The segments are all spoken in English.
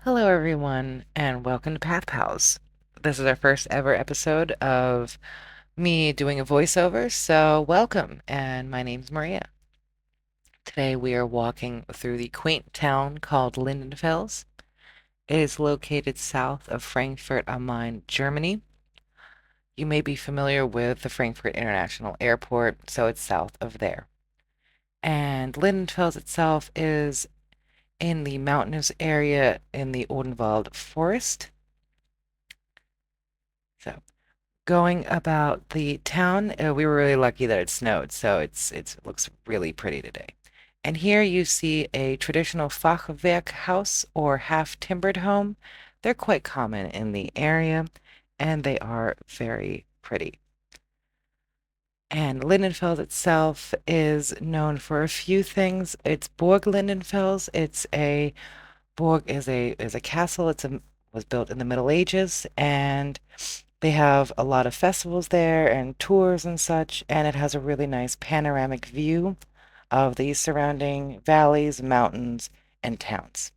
Hello, everyone, and welcome to Path Pals. This is our first ever episode of me doing a voiceover, so welcome. And my name's Maria. Today we are walking through the quaint town called Lindenfels. It is located south of Frankfurt am Main, Germany. You may be familiar with the Frankfurt International Airport, so it's south of there. And Lindenfels itself is in the mountainous area in the Odenwald forest. So going about the town, we were really lucky that it snowed, so it looks really pretty today. And here you see a traditional Fachwerk house or half-timbered home. They're quite common in the area, and they are very pretty. And Lindenfels itself is known for a few things. It's Burg Lindenfels. It's a Burg is a castle. Was built in the Middle Ages, and they have a lot of festivals there and tours and such, and it has a really nice panoramic view of the surrounding valleys, mountains, and towns.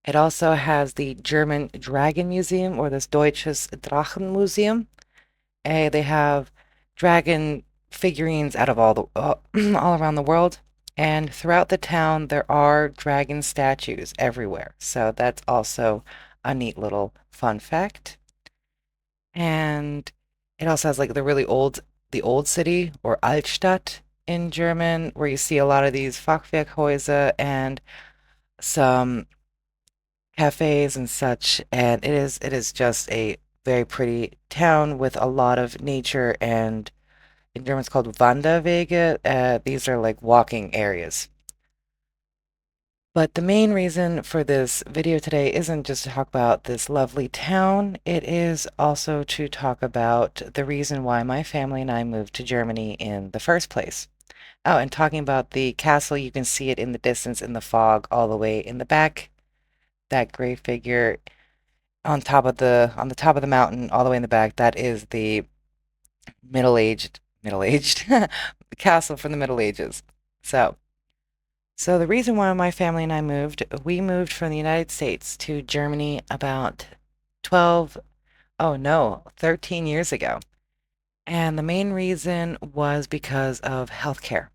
It also has the German Dragon Museum or this Deutsches Drachenmuseum. They have dragon figurines out of all around the world, and throughout the town there are dragon statues everywhere. So that's also a neat little fun fact. And it also has like the old city or Altstadt in German, where you see a lot of these Fachwerkhäuser and some cafes and such. And it is just a very pretty town with a lot of nature, and in German it's called Wanderwege. These are like walking areas. But the main reason for this video today isn't just to talk about this lovely town, it is also to talk about the reason why my family and I moved to Germany in the first place. Oh, and talking about the castle, you can see it in the distance in the fog all the way in the back. That gray figure on the top of the mountain all the way in the back, that is the middle-aged castle from the Middle Ages. So, So the reason why my family and I moved, we moved from the United States to Germany about 12, oh no, 13 years ago. And the main reason was because of healthcare.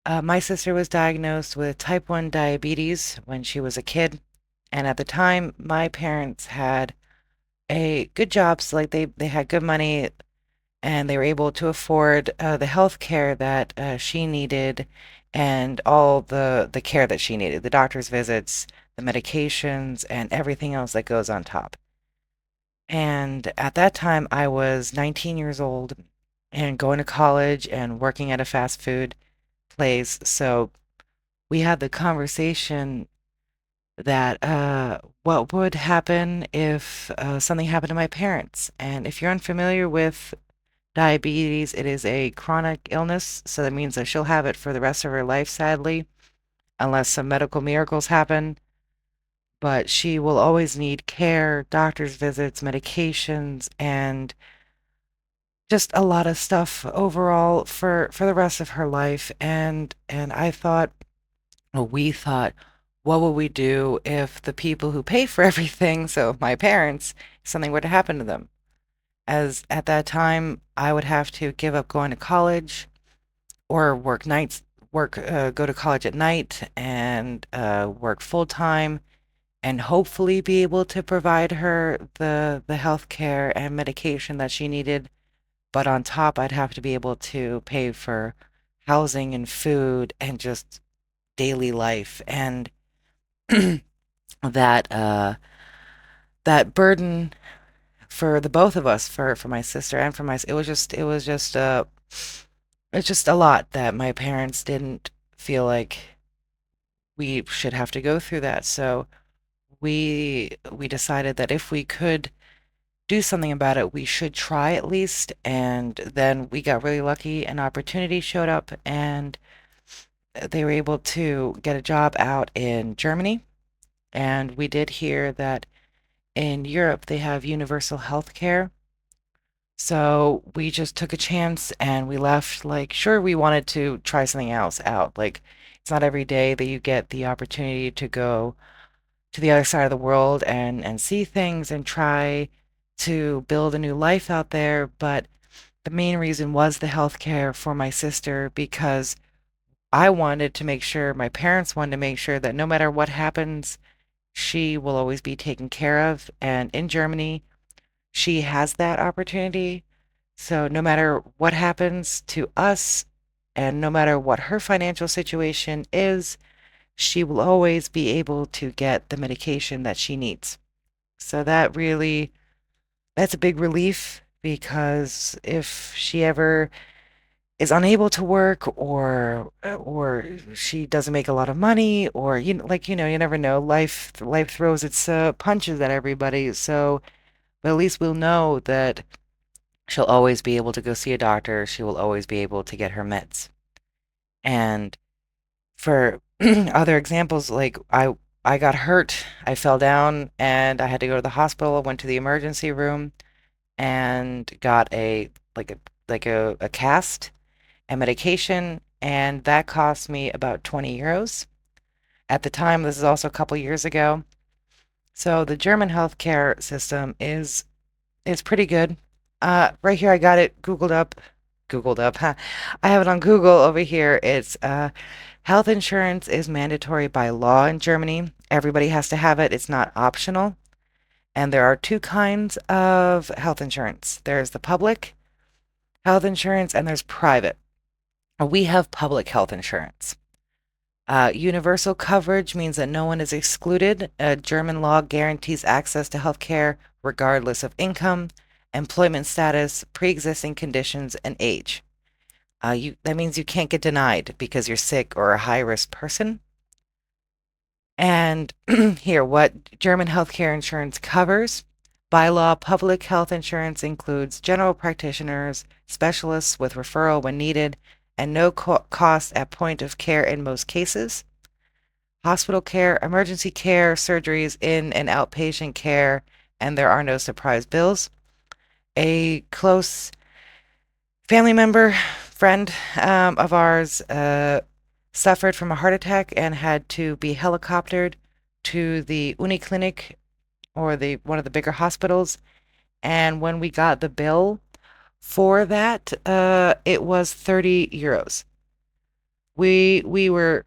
My sister was diagnosed with type 1 diabetes when she was a kid. And at the time, my parents had a good job. So like they had good money and they were able to afford the health care that she needed and all the care that she needed, the doctor's visits, the medications, and everything else that goes on top. And at that time, I was 19 years old and going to college and working at a fast food place. So we had the conversation that what would happen if something happened to my parents. And if you're unfamiliar with diabetes, it is a chronic illness, so that means that she'll have it for the rest of her life, sadly, unless some medical miracles happen. But she will always need care, doctor's visits, medications, and just a lot of stuff overall for the rest of her life. And I thought, well, we thought, what would we do if the people who pay for everything, so my parents, if something were to happen to them? As at that time, I would have to give up going to college or go to college at night and work full time and hopefully be able to provide her the health care and medication that she needed. But on top, I'd have to be able to pay for housing and food and just daily life. And that that burden for the both of us, for my sister and for my, it's just a lot that my parents didn't feel like we should have to go through that. So we decided that if we could do something about it, we should try at least. And then we got really lucky. An opportunity showed up, and they were able to get a job out in Germany. And we did hear that in Europe they have universal health care. So we just took a chance and we left like, sure, we wanted to try something else out. Like It's not every day that you get the opportunity to go to the other side of the world and see things and try to build a new life out there. But the main reason was the healthcare for my sister because I wanted to make sure, my parents wanted to make sure that no matter what happens, she will always be taken care of. And in Germany, she has that opportunity. So no matter what happens to us and no matter what her financial situation is, she will always be able to get the medication that she needs. So that's a big relief because if she ever is unable to work or she doesn't make a lot of money or you never know, life throws its punches at everybody. So but at least we'll know that she'll always be able to go see a doctor. She will always be able to get her meds. And for other examples, like I got hurt, I fell down and I had to go to the hospital. I went to the emergency room and got a cast and medication, and that cost me about 20 euros. At the time, this is also a couple years ago. So the German healthcare system is pretty good. Right here, I got it Googled up. Googled up, huh? I have it on Google over here. It's health insurance is mandatory by law in Germany. Everybody has to have it. It's not optional. And there are two kinds of health insurance. There's the public health insurance and there's private. We have public health insurance. Universal coverage means that no one is excluded. German law guarantees access to health care regardless of income, employment status, pre-existing conditions, and age. That means you can't get denied because you're sick or a high-risk person. And here, what German healthcare insurance covers. By law, public health insurance includes general practitioners, specialists with referral when needed, and no cost at point of care in most cases. Hospital care, emergency care, surgeries, in and outpatient care, and there are no surprise bills. A close family member, friend of ours, suffered from a heart attack and had to be helicoptered to the Uniklinik or the one of the bigger hospitals. And when we got the bill for that, it was 30 euros. We we were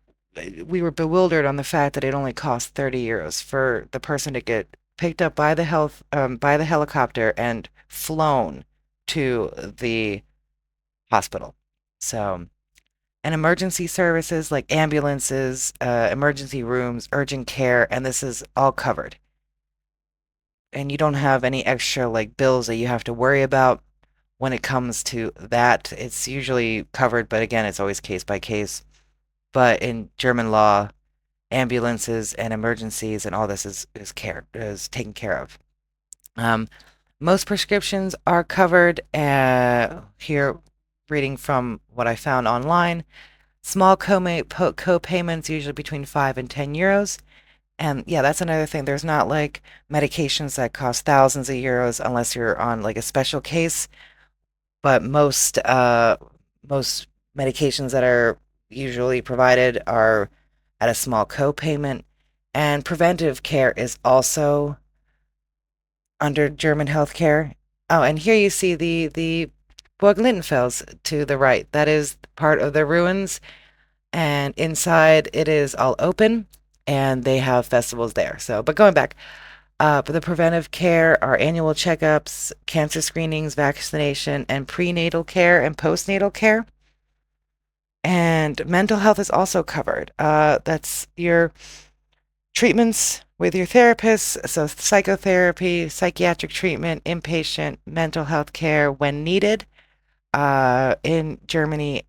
we were bewildered on the fact that it only cost 30 euros for the person to get picked up by the by the helicopter and flown to the hospital. So, and emergency services like ambulances, emergency rooms, urgent care, and this is all covered. And you don't have any extra like bills that you have to worry about when it comes to that. It's usually covered, but again, it's always case by case. But in German law, ambulances and emergencies and all this is taken care of. Um, most prescriptions are covered. Here, reading from what I found online, small co-payments usually between 5 and 10 euros. And yeah, that's another thing. There's not like medications that cost thousands of euros unless you're on like a special case. But most medications that are usually provided are at a small co-payment. And preventive care is also under German healthcare. Oh, and here you see the Burg Lindenfels to the right. That is part of the ruins, and inside it is all open, and they have festivals there. So, but going back, but the preventive care are annual checkups, cancer screenings, vaccination, and prenatal care and postnatal care. And mental health is also covered. That's your treatments with your therapist, so psychotherapy, psychiatric treatment, inpatient mental health care when needed. In Germany,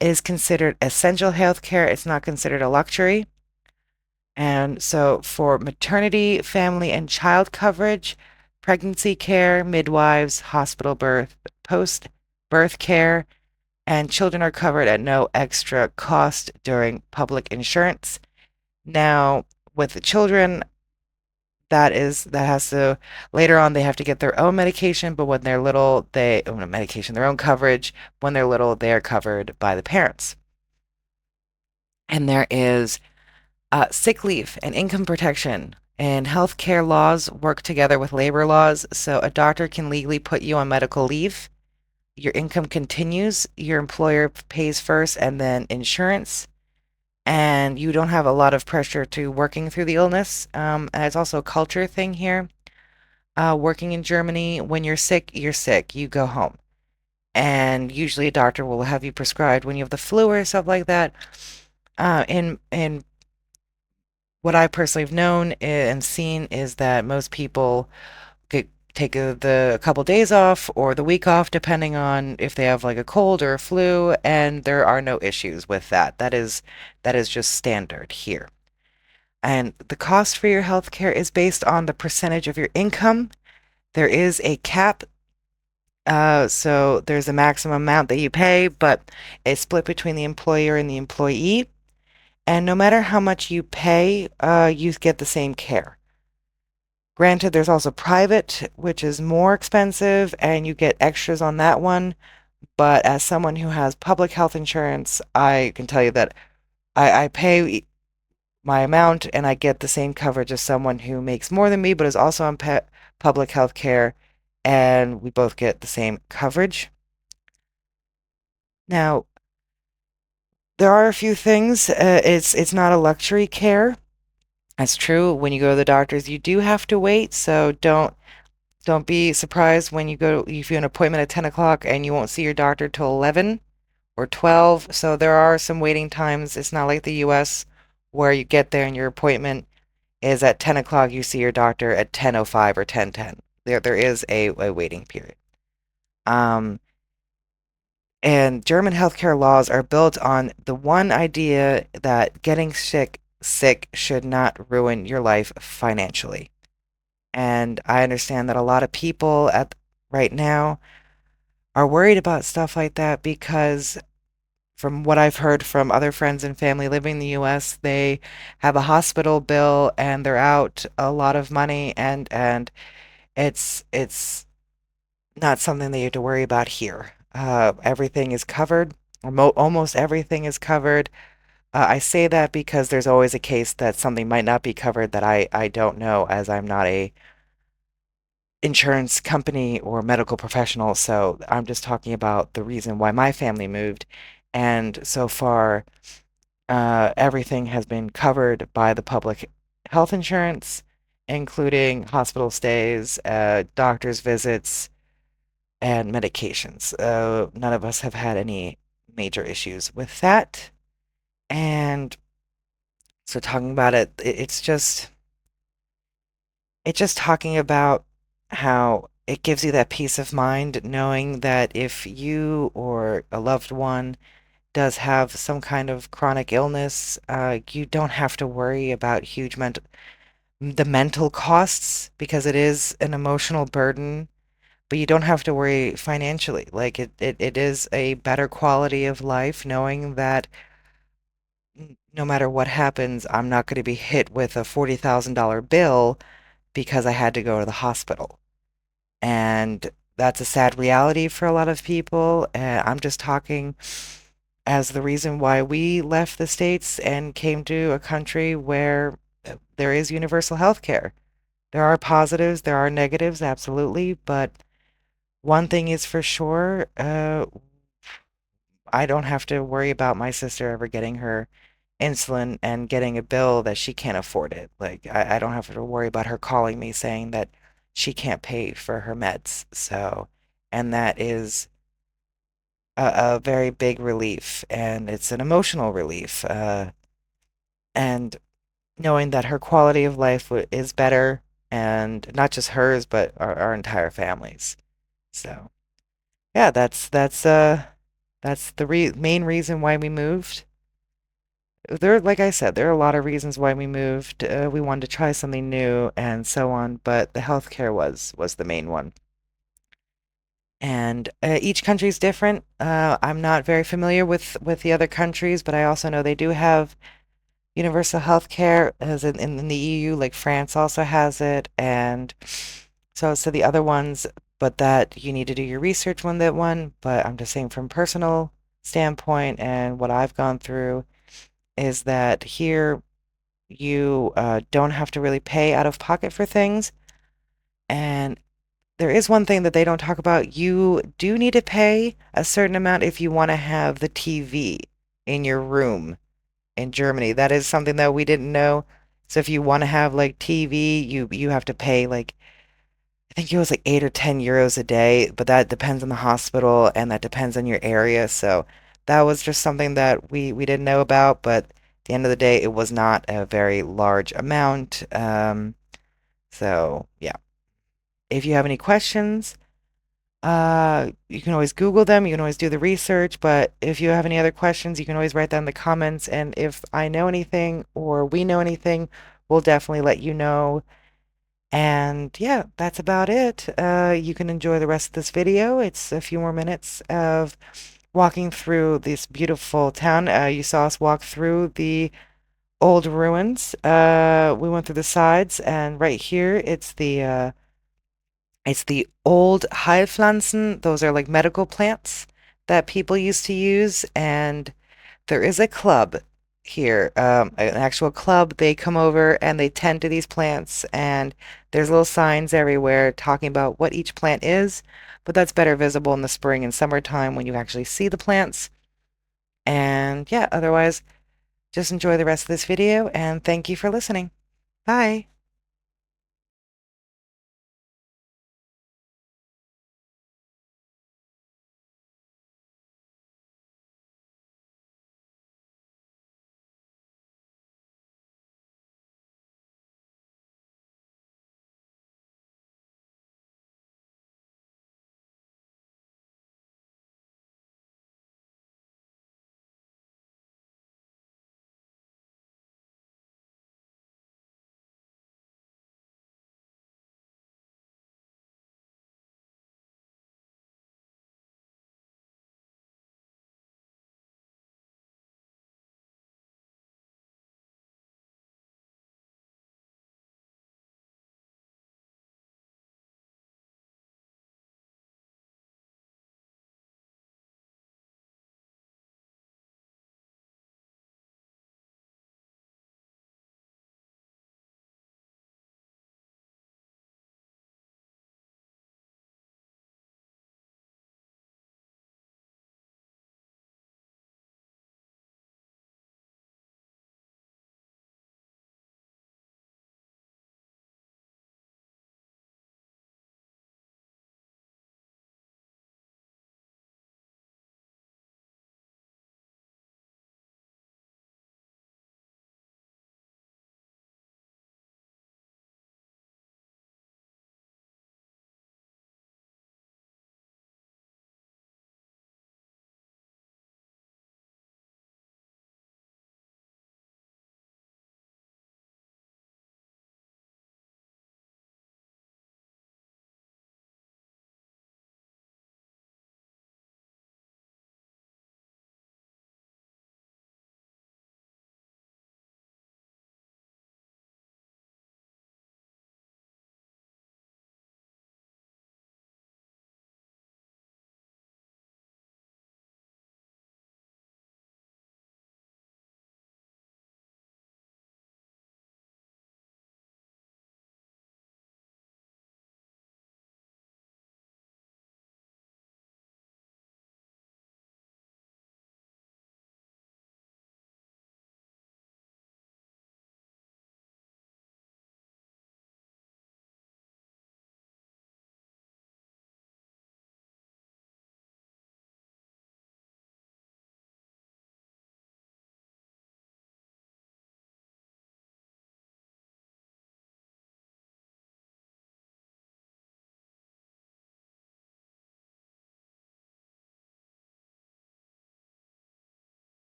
it is considered essential health care. It's not considered a luxury. And so for maternity, family, and child coverage, pregnancy care, midwives, hospital birth, post birth care, and children are covered at no extra cost during public insurance. Now, with the children, that has to later on they have to get their own medication, but when they're little, they own a medication, their own coverage. When they're little, they are covered by the parents. And there is sick leave and income protection. And healthcare laws work together with labor laws, so a doctor can legally put you on medical leave. Your income continues, your employer pays first, and then insurance. And you don't have a lot of pressure to working through the illness. And it's also a culture thing here. Working in Germany, when you're sick, you're sick. You go home. And usually a doctor will have you prescribed when you have the flu or stuff like that. In what I personally have known and seen is that most people take a couple days off or the week off, depending on if they have like a cold or a flu, and there are no issues with that. That is just standard here. And the cost for your healthcare is based on the percentage of your income. There is a cap, so there's a maximum amount that you pay, but it's split between the employer and the employee. And no matter how much you pay, you get the same care. Granted, there's also private, which is more expensive, and you get extras on that one. But as someone who has public health insurance, I can tell you that I pay my amount and I get the same coverage as someone who makes more than me, but is also on public health care, and we both get the same coverage. Now, there are a few things. It's not a luxury care. That's true. When you go to the doctors, you do have to wait, so don't be surprised when you go if you have an appointment at 10 o'clock and you won't see your doctor till 11 or 12. So there are some waiting times. It's not like the US where you get there and your appointment is at 10 o'clock, you see your doctor at 10:05 or 10:10. There is a waiting period. Um, and German healthcare laws are built on the one idea that getting sick should not ruin your life financially. And I understand that a lot of people at right now are worried about stuff like that because from what I've heard from other friends and family living in the US, they have a hospital bill and they're out a lot of money, and it's not something that you have to worry about here. Everything is covered, or almost everything is covered. I say that because there's always a case that something might not be covered that I don't know, as I'm not a insurance company or medical professional. So I'm just talking about the reason why my family moved. And so far, everything has been covered by the public health insurance, including hospital stays, doctor's visits, and medications. None of us have had any major issues with that. And so talking about it, it's just talking about how it gives you that peace of mind knowing that if you or a loved one does have some kind of chronic illness, you don't have to worry about the mental costs because it is an emotional burden, but you don't have to worry financially. Like it is a better quality of life knowing that no matter what happens, I'm not going to be hit with a $40,000 bill because I had to go to the hospital. And that's a sad reality for a lot of people. And I'm just talking as the reason why we left the States and came to a country where there is universal health care. There are positives, there are negatives, absolutely, but one thing is for sure, I don't have to worry about my sister ever getting her insulin and getting a bill that she can't afford it. Like, I don't have to worry about her calling me saying that she can't pay for her meds. So, and that is a very big relief, and it's an emotional relief. And knowing that her quality of life is better, and not just hers, but our entire families. So, yeah, that's the main reason why we moved. Like I said, there are a lot of reasons why we moved. We wanted to try something new and so on, but the healthcare was the main one. And each country is different. I'm not very familiar with the other countries, but I also know they do have universal healthcare, as in the EU, like France also has it, and so the other ones, but that you need to do your research on that one. But I'm just saying from personal standpoint and what I've gone through. is that here you don't have to really pay out of pocket for things. And there is one thing that they don't talk about. You do need to pay a certain amount if you want to have the TV in your room in Germany. That is something that we didn't know. So if you want to have like TV, you have to pay like I think it was like 8 or 10 euros a day, but that depends on the hospital and that depends on your area. So that was just something that we didn't know about, but at the end of the day, it was not a very large amount. So yeah, if you have any questions, you can always Google them. You can always do the research, but if you have any other questions, you can always write down in the comments. And if I know anything or we know anything, we'll definitely let you know. And yeah, that's about it. You can enjoy the rest of this video. It's a few more minutes of walking through this beautiful town. You saw us walk through the old ruins. We went through the sides, and right here, it's the old Heilpflanzen. Those are like medical plants that people used to use, and there is a club here, an actual club. They come over and they tend to these plants, and there's little signs everywhere talking about what each plant is, but that's better visible in the spring and summertime when you actually see the plants. And yeah, otherwise, just enjoy the rest of this video, and thank you for listening. Bye.